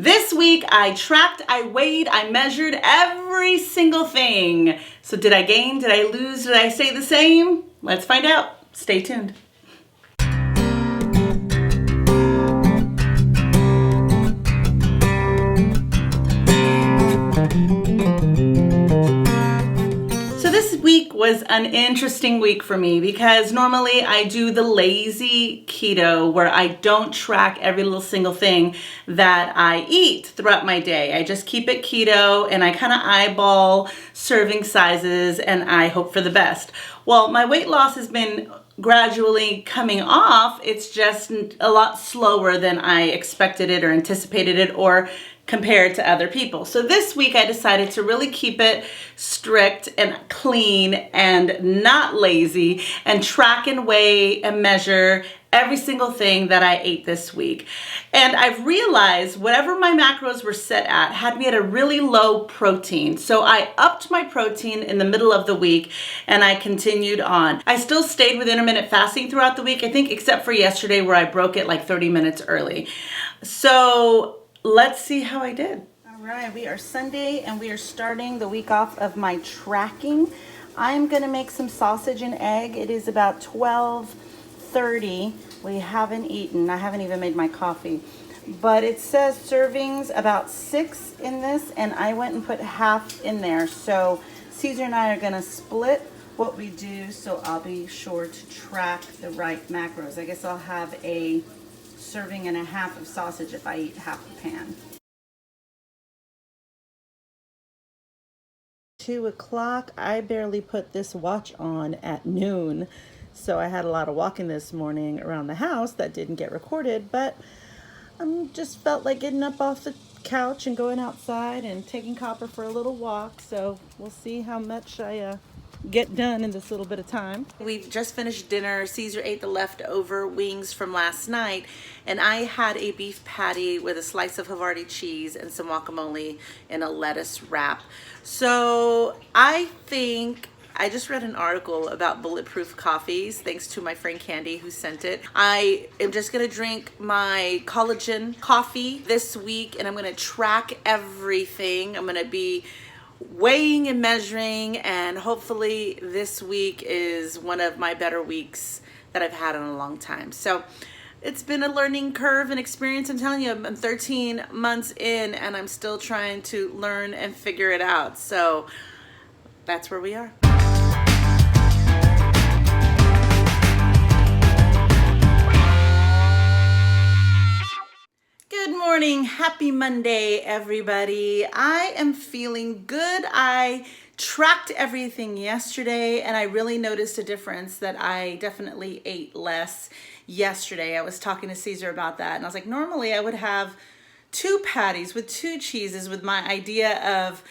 This week I tracked, I weighed, I measured every single thing. So did I gain? Did I lose? Did I stay the same? Let's find out. Stay tuned. So this week was an interesting week for me because normally I do the lazy keto where I don't track every little single thing that I eat throughout my day. I just keep it keto and I kind of eyeball serving sizes and I hope for the best. Well, my weight loss has been gradually coming off. It's just a lot slower than I expected it or anticipated it or compared to other people. So this week I decided to really keep it strict and clean and not lazy and track and weigh and measure every single thing that I ate this week. And I've realized whatever my macros were set at had me at a really low protein. So I upped my protein in the middle of the week and I continued on. I still stayed with intermittent fasting throughout the week, I think, except for yesterday where I broke it like 30 minutes early. So let's see how I did. All right, we are Sunday and we are starting the week off of my tracking. I'm gonna make some sausage and egg. It is about 12:30. We haven't eaten. I haven't even made my coffee. But it says servings about 6 in this and I went and put half in there. So Caesar and I are gonna split what we do so I'll be sure to track the right macros. I guess I'll have a serving and a half of sausage if I eat half a pan. 2 o'clock. I barely put this watch on at noon, so I had a lot of walking this morning around the house that didn't get recorded, but I just felt like getting up off the couch and going outside and taking Copper for a little walk, so we'll see how much I get done in this little bit of time. We've just finished dinner. Caesar ate the leftover wings from last night and I had a beef patty with a slice of Havarti cheese and some guacamole in a lettuce wrap. So I think I just read an article about bulletproof coffees, thanks to my friend Candy who sent it. I am just gonna drink my collagen coffee this week and I'm gonna track everything. I'm gonna be weighing and measuring, and hopefully this week is one of my better weeks that I've had in a long time. So it's been a learning curve and experience. I'm telling you, I'm 13 months in and I'm still trying to learn and figure it out. So that's where we are. Good morning. Happy Monday, everybody. I am feeling good. I tracked everything yesterday and I really noticed a difference that I definitely ate less yesterday. I was talking to Caesar about that and I was like, normally I would have 2 patties with 2 cheeses with my idea of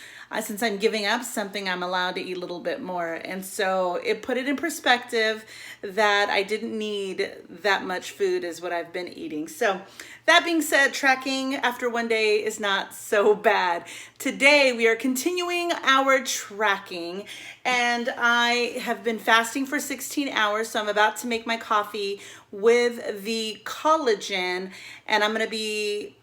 since I'm giving up something, I'm allowed to eat a little bit more. And so it put it in perspective that I didn't need that much food as what I've been eating. So that being said, tracking after one day is not so bad. Today we are continuing our tracking and I have been fasting for 16 hours. So I'm about to make my coffee with the collagen and I'm gonna be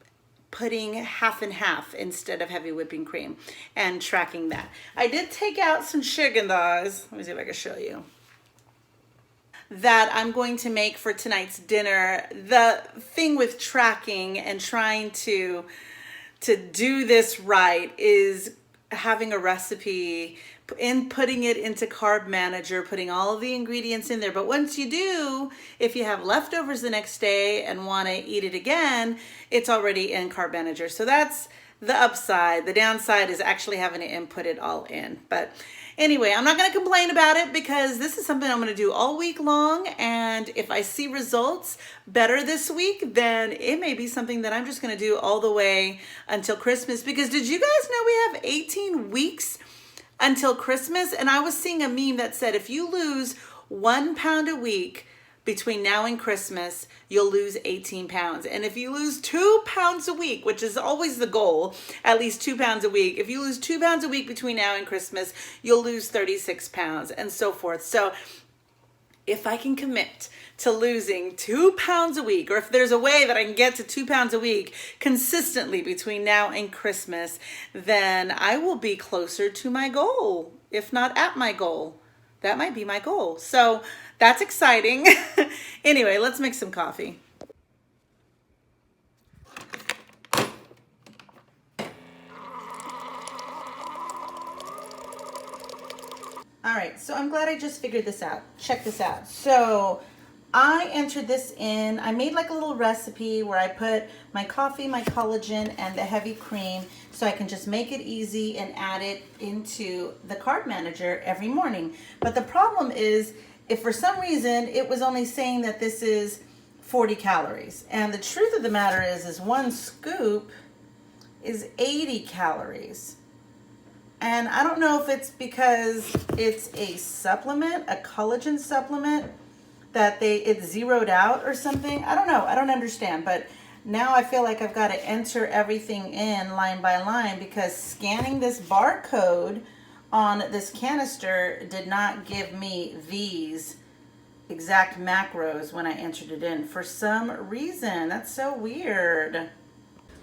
putting half and half instead of heavy whipping cream and tracking that. I did take out some Schiegendas. Let me see if I can show you. That I'm going to make for tonight's dinner. The thing with tracking and trying to do this right is having a recipe and putting it into Carb Manager, putting all of the ingredients in there. But once you do, if you have leftovers the next day and want to eat it again, it's already in Carb Manager. So that's the upside. The downside is actually having to input it all in. But anyway, I'm not going to complain about it because this is something I'm going to do all week long. And if I see results better this week, then it may be something that I'm just going to do all the way until Christmas. Because did you guys know we have 18 weeks until Christmas? And I was seeing a meme that said if you lose 1 pound a week between now and Christmas, you'll lose 18 pounds. And if you lose 2 pounds a week, which is always the goal, at least 2 pounds a week, if you lose 2 pounds a week between now and Christmas, you'll lose 36 pounds and so forth. So if I can commit to losing 2 pounds a week, or if there's a way that I can get to 2 pounds a week consistently between now and Christmas, then I will be closer to my goal, if not at my goal. That might be my goal. So that's exciting. Anyway, let's make some coffee. All right, so I'm glad I just figured this out. Check this out. So I entered this in. I made like a little recipe where I put my coffee, my collagen, and the heavy cream so I can just make it easy and add it into the carb manager every morning. But the problem is, if for some reason it was only saying that this is 40 calories. And the truth of the matter is one scoop is 80 calories. And I don't know if it's because it's a supplement, a collagen supplement, that it's zeroed out or something. I don't know. I don't understand. But now I feel like I've got to enter everything in line by line, because scanning this barcode on this canister did not give me these exact macros when I entered it in for some reason. That's so weird.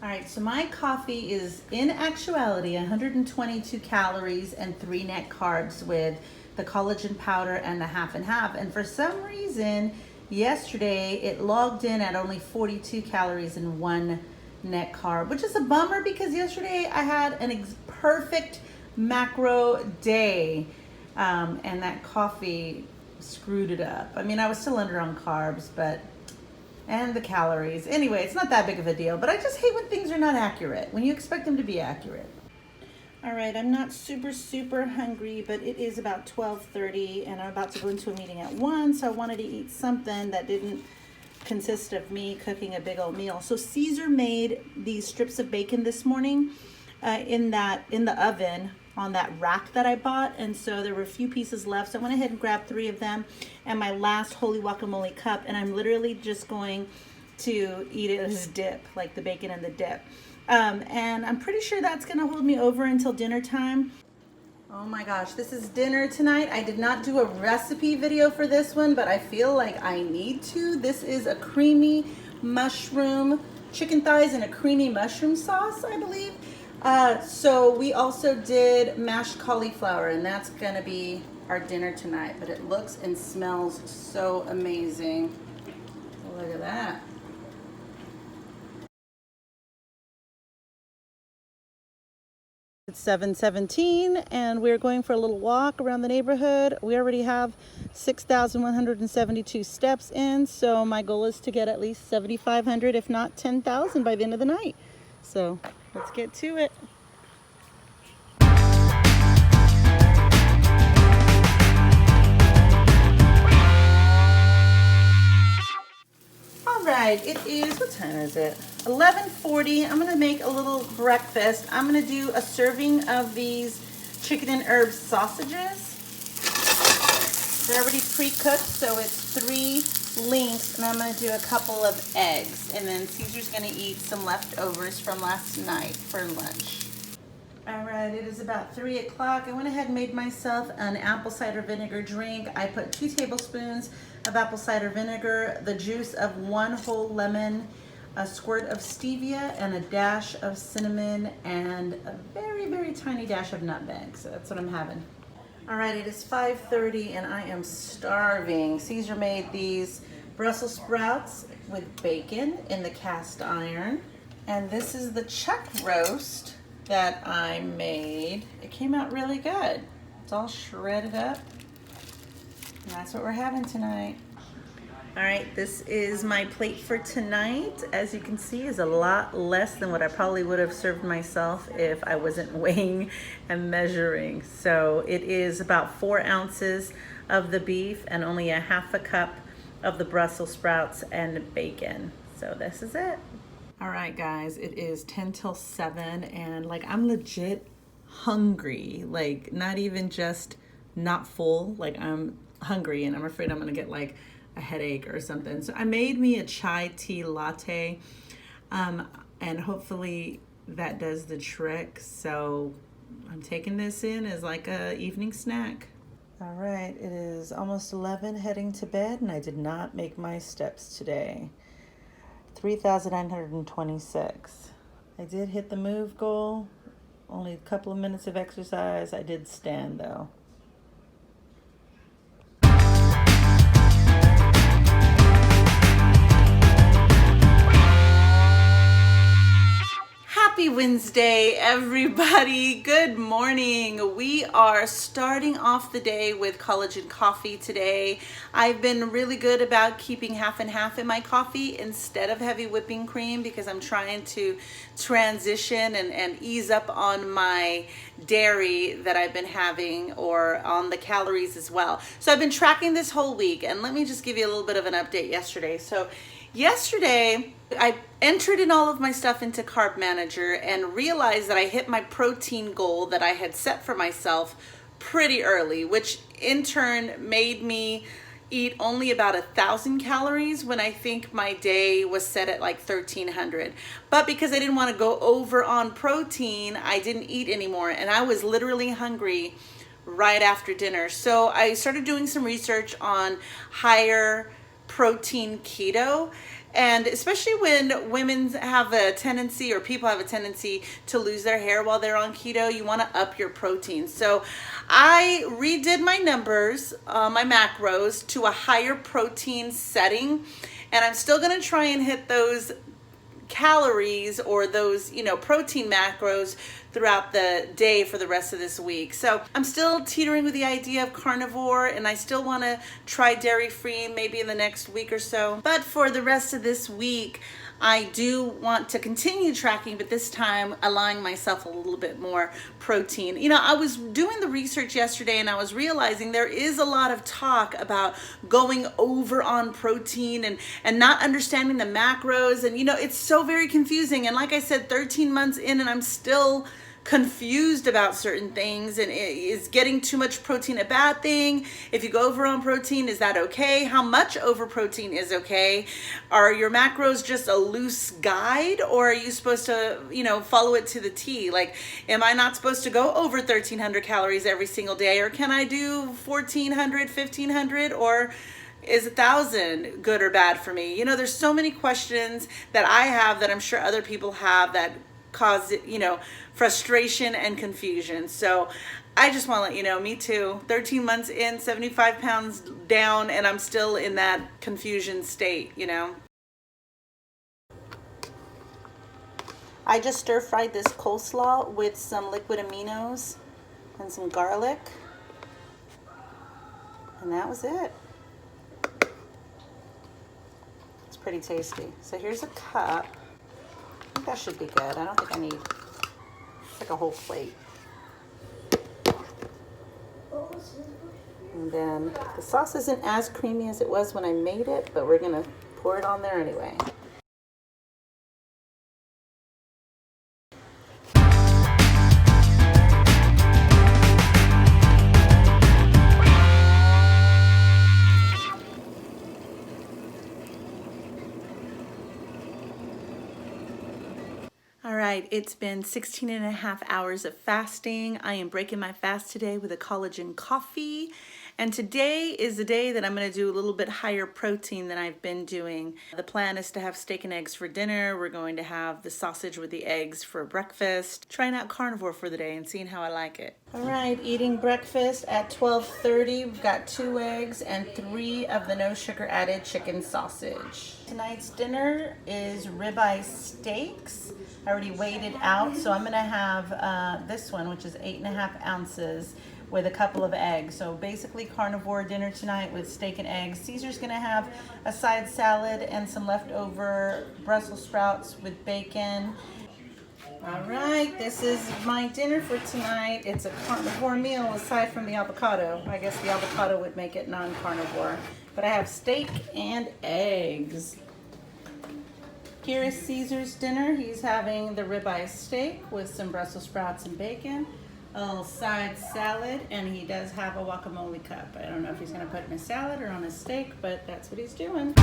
All right, so my coffee is in actuality 122 calories and 3 net carbs with the collagen powder and the half and half. And for some reason, yesterday it logged in at only 42 calories and 1 net carb, which is a bummer because yesterday I had an perfect macro day, and that coffee screwed it up. I mean, I was still under on carbs, and the calories. Anyway, it's not that big of a deal, but I just hate when things are not accurate, when you expect them to be accurate. All right, I'm not super hungry, but it is about 12:30 and I'm about to go into a meeting at 1, so I wanted to eat something that didn't consist of me cooking a big old meal. So Caesar made these strips of bacon this morning in the oven on that rack that I bought, and so there were a few pieces left, so I went ahead and grabbed 3 of them and my last holy guacamole cup, and I'm literally just going to eat it as dip, like the bacon and the dip, and I'm pretty sure that's gonna hold me over until dinner time. Oh my gosh, this is dinner tonight. I did not do a recipe video for this one, but I feel like I need to. This is a creamy mushroom, chicken thighs and a creamy mushroom sauce, I believe. So we also did mashed cauliflower, and that's gonna be our dinner tonight, but it looks and smells so amazing. Look at that. It's 7:17 and we're going for a little walk around the neighborhood. We already have 6,172 steps in, so my goal is to get at least 7,500, if not 10,000 by the end of the night. So let's get to it. All right, it is, what time is it? 11:40. I'm gonna make a little breakfast. I'm gonna do a serving of these chicken and herb sausages. They're already pre-cooked, so it's 3 links, and I'm gonna do a couple of eggs. And then Caesar's gonna eat some leftovers from last night for lunch. All right, it is about 3 o'clock. I went ahead and made myself an apple cider vinegar drink. I put 2 tablespoons of apple cider vinegar, the juice of 1 whole lemon, a squirt of stevia, and a dash of cinnamon, and a very tiny dash of nutmeg. So that's what I'm having. All right, it is 5:30 and I am starving. Caesar made these Brussels sprouts with bacon in the cast iron. And this is the chuck roast that I made. It came out really good. It's all shredded up. And that's what we're having tonight. All right, this is my plate for tonight. As you can see, is a lot less than what I probably would have served myself if I wasn't weighing and measuring. So it is about 4 ounces of the beef and only a half a cup of the Brussels sprouts and bacon. So this is it. All right, guys, it is 10 till 7 and like I'm legit hungry, like not even just not full, like I'm hungry and I'm afraid I'm gonna get like a headache or something. So I made me a chai tea latte, and hopefully that does the trick. So I'm taking this in as like a evening snack. All right, it is almost 11, heading to bed, and I did not make my steps today. 3,926. I did hit the move goal. Only a couple of minutes of exercise. I did stand though. Happy Wednesday, everybody. Good morning. We are starting off the day with collagen coffee today. I've been really good about keeping half and half in my coffee instead of heavy whipping cream because I'm trying to transition and ease up on my dairy that I've been having, or on the calories as well. So I've been tracking this whole week, and let me just give you a little bit of an update yesterday. So yesterday, I entered in all of my stuff into Carb Manager and realized that I hit my protein goal that I had set for myself pretty early, which in turn made me eat only about 1,000 calories when I think my day was set at like 1,300. But because I didn't want to go over on protein, I didn't eat anymore, and I was literally hungry right after dinner. So I started doing some research on higher protein keto. And especially when women have a tendency, or people have a tendency to lose their hair while they're on keto, you want to up your protein. So I redid my numbers, my macros, to a higher protein setting. And I'm still going to try and hit those calories, or those, protein macros throughout the day for the rest of this week. So I'm still teetering with the idea of carnivore, and I still want to try dairy-free maybe in the next week or so. But for the rest of this week, I do want to continue tracking, but this time allowing myself a little bit more protein. I was doing the research yesterday, and I was realizing there is a lot of talk about going over on protein and not understanding the macros. And, it's so very confusing. And like I said, 13 months in, and I'm still confused about certain things. And is getting too much protein a bad thing? If you go over on protein, is that okay? How much over protein is okay? Are your macros just a loose guide, or are you supposed to, follow it to the T? Like, am I not supposed to go over 1,300 calories every single day? Or can I do 1,400, 1,500, or is 1,000 good or bad for me? There's so many questions that I have that I'm sure other people have that cause, frustration and confusion. So I just want to let you know, me too. 13 months in, 75 pounds down, and I'm still in that confusion state, I just stir-fried this coleslaw with some liquid aminos and some garlic. And that was it. It's pretty tasty. So here's a cup. I think that should be good. I don't think I need, it's like a whole plate. And then the sauce isn't as creamy as it was when I made it, but we're gonna pour it on there anyway. All right, it's been 16 and a half hours of fasting. I am breaking my fast today with a collagen coffee. And today is the day that I'm going to do a little bit higher protein than I've been doing. The plan is to have steak and eggs for dinner. We're going to have the sausage with the eggs for breakfast. Trying out carnivore for the day and seeing how I like it. All right, eating breakfast at 12:30. We've got 2 eggs and 3 of the no sugar added chicken sausage. Tonight's dinner is ribeye steaks. I already weighed it out, so I'm going to have this one, which is 8.5 ounces, with a couple of eggs. So basically carnivore dinner tonight with steak and eggs. Caesar's going to have a side salad and some leftover Brussels sprouts with bacon. All right, this is my dinner for tonight. It's a carnivore meal aside from the avocado. I guess the avocado would make it non-carnivore. But I have steak and eggs. Here is Caesar's dinner. He's having the ribeye steak with some Brussels sprouts and bacon, a little side salad, and he does have a guacamole cup. I don't know if he's going to put it in a salad or on a steak, but that's what he's doing.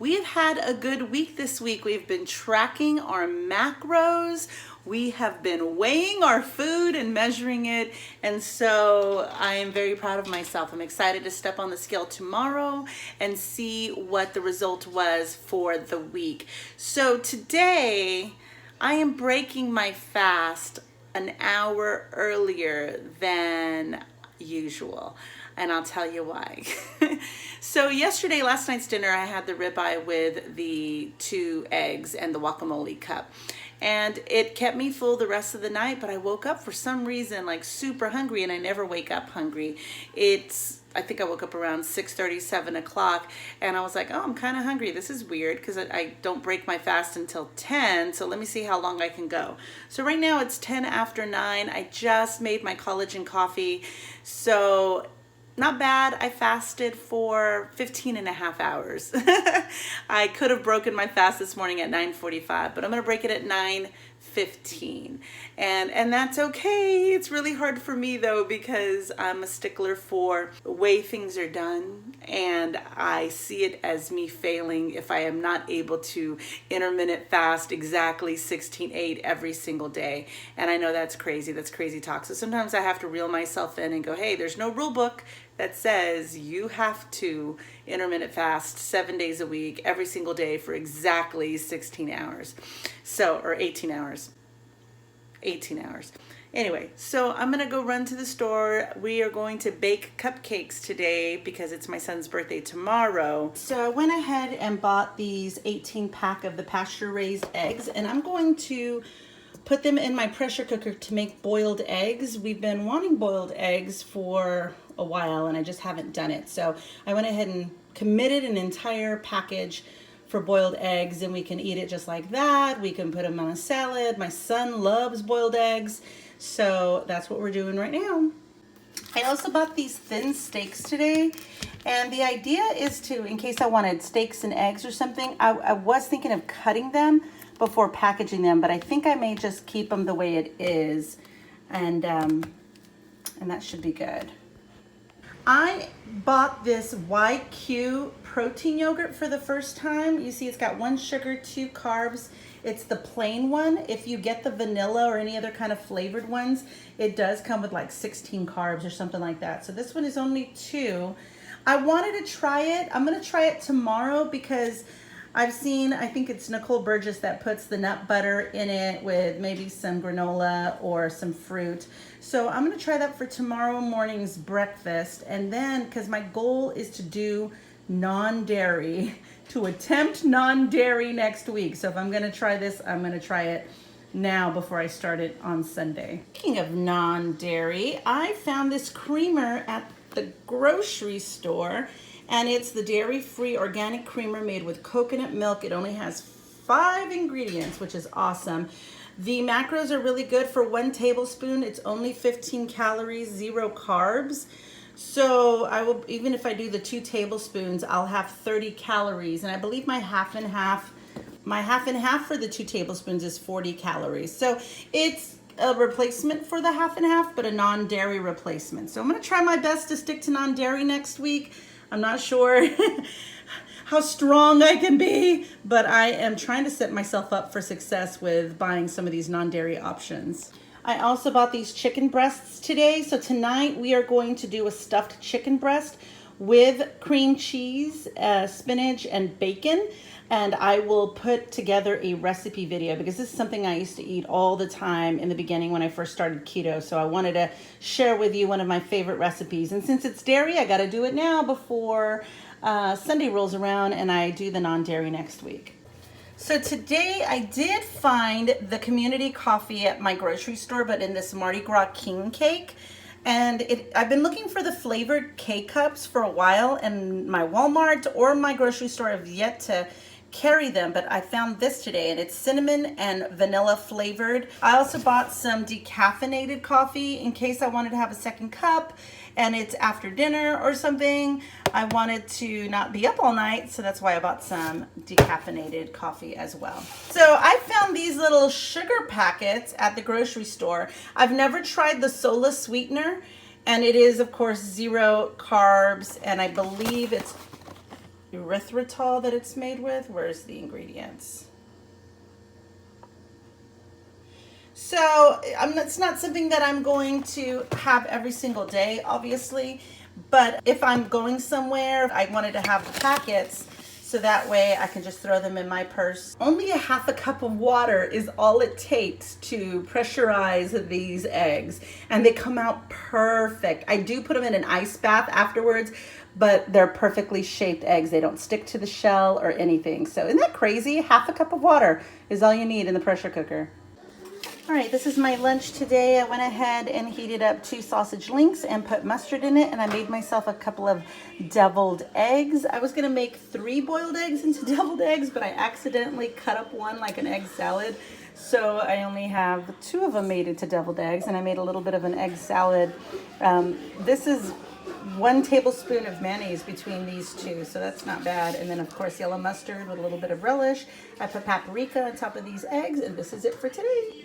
We've had a good week this week. We've been tracking our macros. We have been weighing our food and measuring it. And so I am very proud of myself. I'm excited to step on the scale tomorrow and see what the result was for the week. So today I am breaking my fast an hour earlier than usual. And I'll tell you why. So yesterday, last night's dinner, I had the ribeye with the 2 eggs and the guacamole cup. And it kept me full the rest of the night, but I woke up for some reason like super hungry, and I never wake up hungry. I think I woke up around 6:30, 7 o'clock, and I was like, oh, I'm kind of hungry. This is weird because I don't break my fast until 10, so let me see how long I can go. So right now it's 10 after 9. I just made my collagen coffee, so not bad. I fasted for 15 and a half hours. I could have broken my fast this morning at 9:45, but I'm going to break it at 9:15. And that's okay. It's really hard for me though, because I'm a stickler for the way things are done, and I see it as me failing if I am not able to intermittent fast exactly 16/8 every single day. And I know that's crazy. That's crazy talk. So sometimes I have to reel myself in and go, hey, there's no rule book that says you have to intermittent fast 7 days a week, every single day for exactly 16 hours. So, or 18 hours. 18 hours. Anyway, so I'm going to go run to the store. We are going to bake cupcakes today because it's my son's birthday tomorrow. So I went ahead and bought these 18 pack of the pasture-raised eggs, and I'm going to put them in my pressure cooker to make boiled eggs. We've been wanting boiled eggs for a while, and I just haven't done it. So I went ahead and committed an entire package for boiled eggs, and we can eat it just like that. We can put them on a salad. My son loves boiled eggs, so that's what we're doing right now. I also bought these thin steaks today, and the idea is to, in case I wanted steaks and eggs or something, I was thinking of cutting them before packaging them, but I think I may just keep them the way it is, and that should be good. I bought this YQ protein yogurt for the first time. You see it's got 1 sugar, 2 carbs. It's the plain one. If you get the vanilla or any other kind of flavored ones, it does come with like 16 carbs or something like that. So this one is only 2. I wanted to try it. I'm going to try it tomorrow because I've seen, I think it's Nicole Burgess that puts the nut butter in it with maybe some granola or some fruit. So I'm going to try that for tomorrow morning's breakfast. And then, because my goal is to do non-dairy, to attempt non-dairy next week. So if I'm going to try this, I'm going to try it now before I start it on Sunday. Speaking of non-dairy, I found this creamer at the grocery store. And it's the dairy-free organic creamer made with coconut milk. It only has 5 ingredients, which is awesome. The macros are really good. For 1 tablespoon, it's only 15 calories, 0 carbs. So I will, even if I do the 2 tablespoons, I'll have 30 calories. And I believe my half and half for the 2 tablespoons is 40 calories. So it's a replacement for the half and half, but a non-dairy replacement. So I'm going to try my best to stick to non-dairy next week. I'm not sure how strong I can be, but I am trying to set myself up for success with buying some of these non-dairy options. I also bought these chicken breasts today. So tonight we are going to do a stuffed chicken breast with cream cheese, spinach, and bacon. And I will put together a recipe video because this is something I used to eat all the time in the beginning when I first started keto. So I wanted to share with you one of my favorite recipes. And since it's dairy, I got to do it now before Sunday rolls around and I do the non-dairy next week. So today I did find the community coffee at my grocery store, but in this Mardi Gras king cake. And I've been looking for the flavored K-cups for a while, and my Walmart or my grocery store have yet to carry them, but I found this today, and it's cinnamon and vanilla flavored. I also bought some decaffeinated coffee in case I wanted to have a second cup, and it's after dinner or something. I wanted to not be up all night, so that's why I bought some decaffeinated coffee as well. So I found these little sugar packets at the grocery store. I've never tried the Sola sweetener, and it is of course 0 carbs, and I believe it's erythritol that it's made with. Where's the ingredients? So it's not something that I'm going to have every single day, obviously, but if I'm going somewhere, I wanted to have the packets so that way I can just throw them in my purse. Only a half a cup of water is all it takes to pressurize these eggs, and they come out perfect. I do put them in an ice bath afterwards, but they're perfectly shaped eggs. They don't stick to the shell or anything. So isn't that crazy? Half a cup of water is all you need in the pressure cooker. All right, this is my lunch today. I went ahead and heated up 2 sausage links and put mustard in it, and I made myself a couple of deviled eggs. I was gonna make 3 boiled eggs into deviled eggs, but I accidentally cut up one like an egg salad. So I only have 2 of them made into deviled eggs, and I made a little bit of an egg salad. This is 1 tablespoon of mayonnaise between these 2, so that's not bad. And then of course yellow mustard with a little bit of relish. I put paprika on top of these eggs, and this is it for today.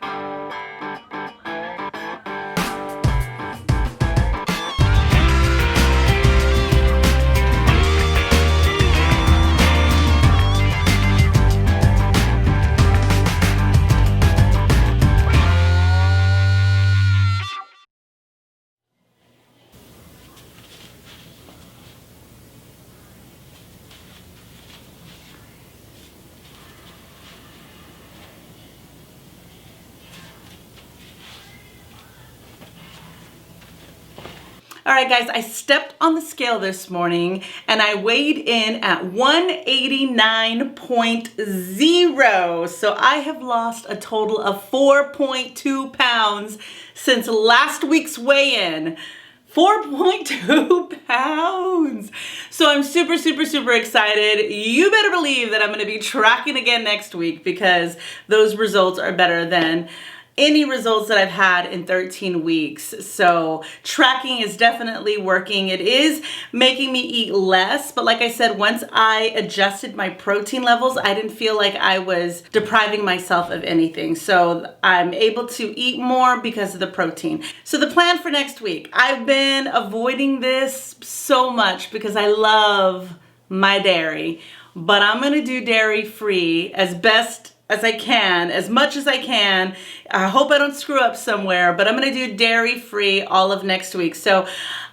All right, guys, I stepped on the scale this morning and I weighed in at 189.0. So I have lost a total of 4.2 pounds since last week's weigh-in. 4.2 pounds. So I'm super, super, super excited. You better believe that I'm going to be tracking again next week because those results are better than any results that I've had in 13 weeks. So tracking is definitely working. It is making me eat less, but like I said, once I adjusted my protein levels, I didn't feel like I was depriving myself of anything. So I'm able to eat more because of the protein. So the plan for next week, I've been avoiding this so much because I love my dairy, but I'm gonna do dairy free as best as I can, as much as I can. I hope I don't screw up somewhere, but I'm gonna do dairy free all of next week. So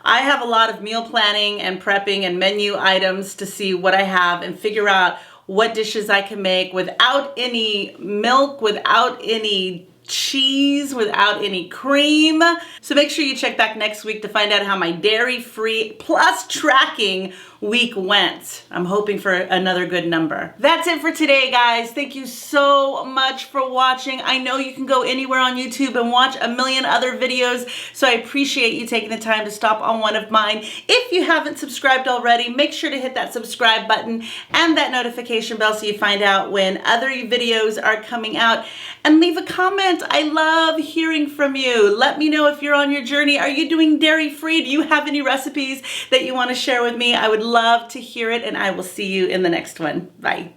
I have a lot of meal planning and prepping and menu items to see what I have and figure out what dishes I can make without any milk, without any cheese, without any cream. So make sure you check back next week to find out how my dairy-free plus tracking week went. I'm hoping for another good number. That's it for today, guys. Thank you so much for watching. I know you can go anywhere on YouTube and watch a million other videos, so I appreciate you taking the time to stop on one of mine. If you haven't subscribed already, make sure to hit that subscribe button and that notification bell so you find out when other videos are coming out, and leave a comment. I love hearing from you. Let me know if you're on your journey. Are you doing dairy-free? Do you have any recipes that you want to share with me? I would love to hear it, and I will see you in the next one. Bye.